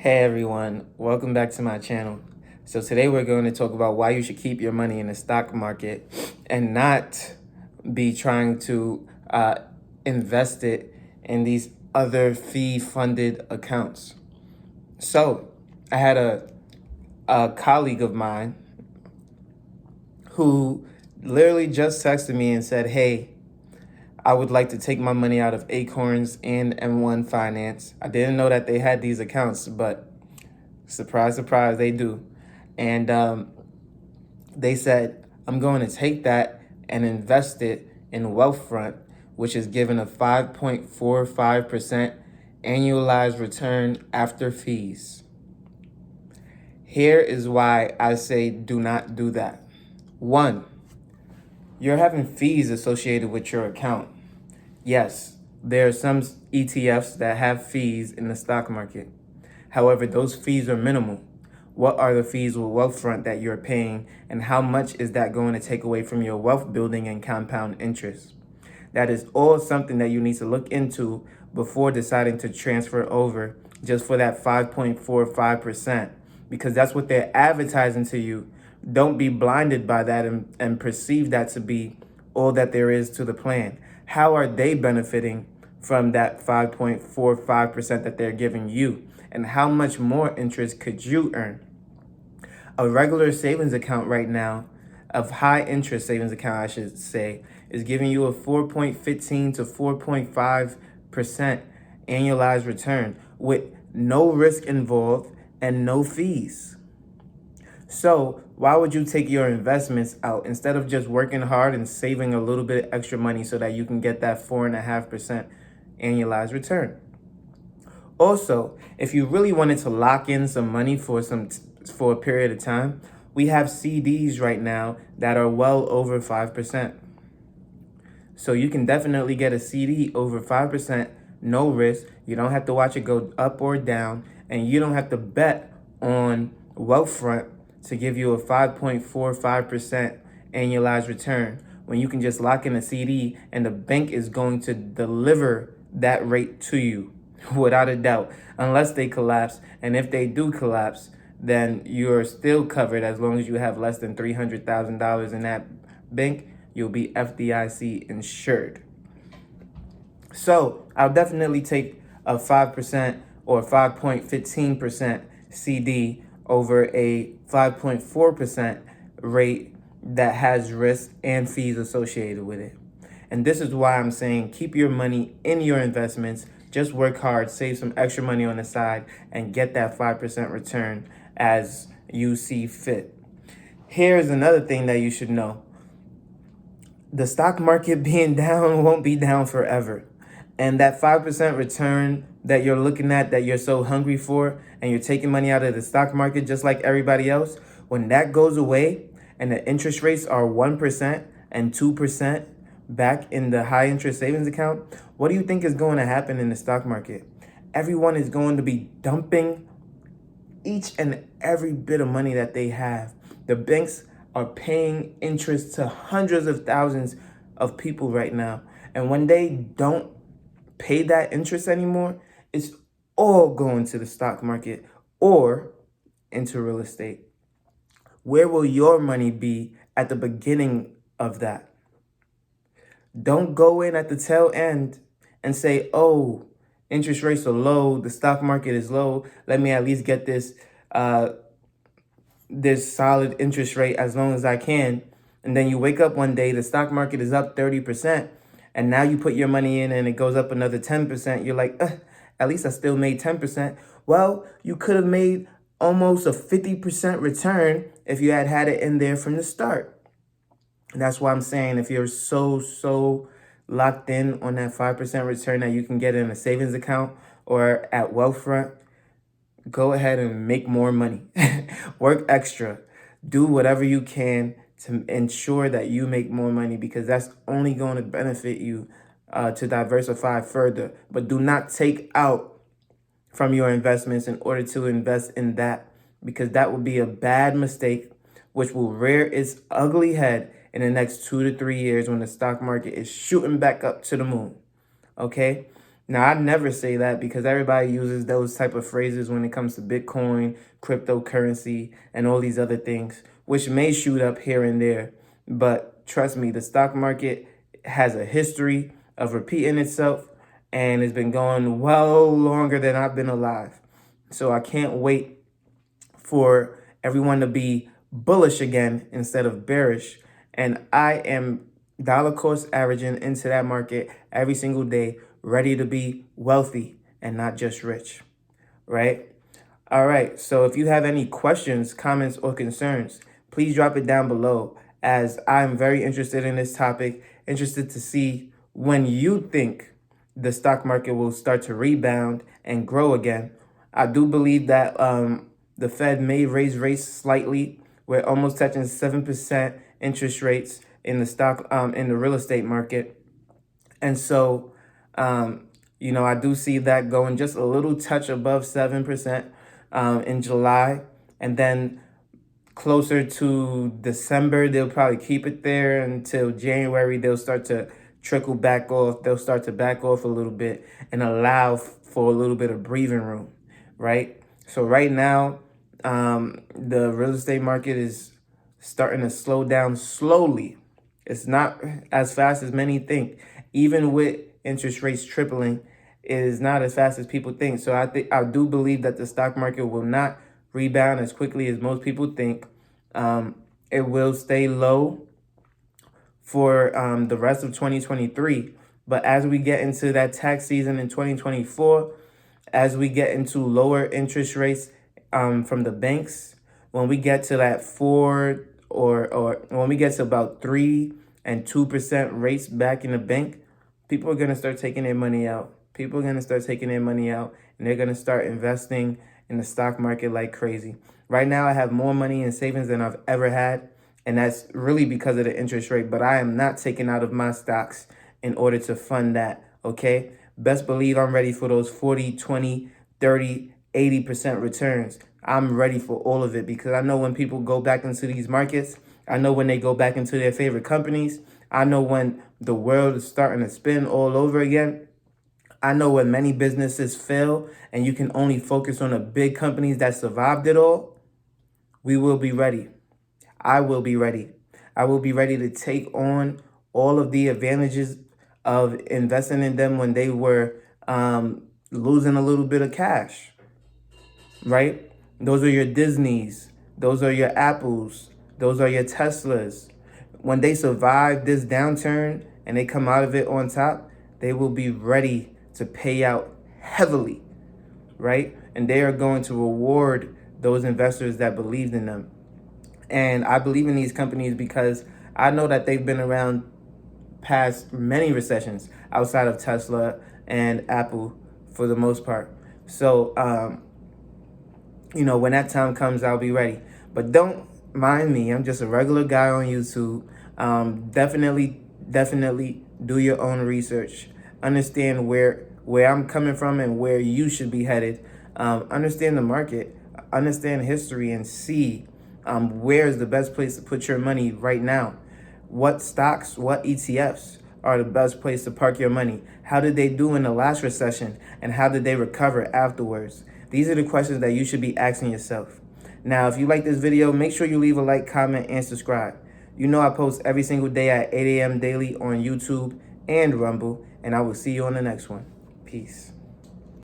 Hey everyone, welcome back to my channel. So today we're going to talk about why you should keep your money in the stock market and not be trying to invest it in these other fee-funded accounts. So I had a colleague of mine who literally just texted me and said, hey, I would like to take my money out of Acorns and M1 Finance. I didn't know that they had these accounts, but surprise, surprise, they do. And they said, I'm going to take that and invest it in Wealthfront, which is given a 5.45% annualized return after fees. Here is why I say do not do that. One, you're having fees associated with your account. Yes, there are some ETFs that have fees in the stock market. However, those fees are minimal. What are the fees with Wealthfront that you're paying, and how much is that going to take away from your wealth building and compound interest? That is all something that you need to look into before deciding to transfer over just for that 5.45%, because that's what they're advertising to you. Don't be blinded by that and perceive that to be all that there is to the plan. How are they benefiting from that 5.45% that they're giving you? And how much more interest could you earn? A regular savings account right now, of high interest savings account, I should say, is giving you a 4.15 to 4.5% annualized return with no risk involved and no fees. So why would you take your investments out instead of just working hard and saving a little bit of extra money so that you can get that 4.5% annualized return? Also, if you really wanted to lock in some money for a period of time, we have CDs right now that are well over 5%. So you can definitely get a CD over 5%, no risk. You don't have to watch it go up or down, and you don't have to bet on Wealthfront to give you a 5.45% annualized return when you can just lock in a CD and the bank is going to deliver that rate to you without a doubt, unless they collapse. And if they do collapse, then you're still covered as long as you have less than $300,000 in that bank. You'll be FDIC insured. So I'll definitely take a 5% or 5.15% CD over a 5.4% rate that has risk and fees associated with it. And this is why I'm saying keep your money in your investments. Just work hard, save some extra money on the side, and get that 5% return as you see fit. Here's another thing that you should know. The stock market being down won't be down forever. And that 5% return that you're looking at, that you're so hungry for, and you're taking money out of the stock market just like everybody else, when that goes away and the interest rates are 1% and 2% back in the high interest savings account, what do you think is going to happen in the stock market? Everyone is going to be dumping each and every bit of money that they have. The banks are paying interest to hundreds of thousands of people right now. And when they don't pay that interest anymore, it's all going to the stock market or into real estate. Where will your money be at the beginning of that? Don't go in at the tail end and say, oh, interest rates are low, the stock market is low, let me at least get this solid interest rate as long as I can. And then you wake up one day, the stock market is up 30%, and now you put your money in and it goes up another 10%. You're like, at least I still made 10%. Well, you could have made almost a 50% return if you had it in there from the start. And that's why I'm saying if you're so locked in on that 5% return that you can get in a savings account or at Wealthfront, go ahead and make more money. Work extra. Do whatever you can to ensure that you make more money, because that's only going to benefit you to diversify further. But do not take out from your investments in order to invest in that, because that would be a bad mistake, which will rear its ugly head in the next 2 to 3 years when the stock market is shooting back up to the moon. Okay? Now, I never say that because everybody uses those type of phrases when it comes to Bitcoin, cryptocurrency, and all these other things, which may shoot up here and there. But trust me, the stock market has a history of repeating itself, and it's been going well longer than I've been alive. So I can't wait for everyone to be bullish again instead of bearish. And I am dollar cost averaging into that market every single day, ready to be wealthy and not just rich, right? All right. So if you have any questions, comments, or concerns, please drop it down below, as I'm very interested in this topic, interested to see when you think the stock market will start to rebound and grow again. I do believe that the Fed may raise rates slightly. We're almost touching 7% interest rates in the in the real estate market. And so, I do see that going just a little touch above 7% in July. And then closer to December, they'll probably keep it there until January. They'll start to trickle back off. They'll start to back off a little bit and allow for a little bit of breathing room, right? So right now, the real estate market is starting to slow down slowly. It's not as fast as many think. Even with interest rates tripling, it is not as fast as people think. So I do believe that the stock market will not rebound as quickly as most people think. It will stay low for the rest of 2023. But as we get into that tax season in 2024, as we get into lower interest rates from the banks, when we get to that 4 or when we get to about 3 and 2% rates back in the bank, people are going to start taking their money out. People are going to start taking their money out, and they're going to start investing in the stock market like crazy. Right now, I have more money in savings than I've ever had, and that's really because of the interest rate. But I am not taking out of my stocks in order to fund that, okay? Best believe I'm ready for those 40, 20, 30, 80% returns. I'm ready for all of it because I know when people go back into these markets, I know when they go back into their favorite companies, I know when the world is starting to spin all over again. I know when many businesses fail and you can only focus on the big companies that survived it all. We will be ready. I will be ready. I will be ready to take on all of the advantages of investing in them when they were losing a little bit of cash, right? Those are your Disneys. Those are your Apples. Those are your Teslas. When they survive this downturn and they come out of it on top, they will be ready to pay out heavily, right? And they are going to reward those investors that believed in them. And I believe in these companies because I know that they've been around past many recessions outside of Tesla and Apple for the most part. So, when that time comes, I'll be ready. But don't mind me. I'm just a regular guy on YouTube. Definitely do your own research. Understand where I'm coming from and where you should be headed. Understand the market. Understand history and see where is the best place to put your money right now. What stocks, what ETFs are the best place to park your money? How did they do in the last recession? And how did they recover afterwards? These are the questions that you should be asking yourself. Now, if you like this video, make sure you leave a like, comment, and subscribe. You know I post every single day at 8 a.m. daily on YouTube and Rumble, and I will see you on the next one. Peace.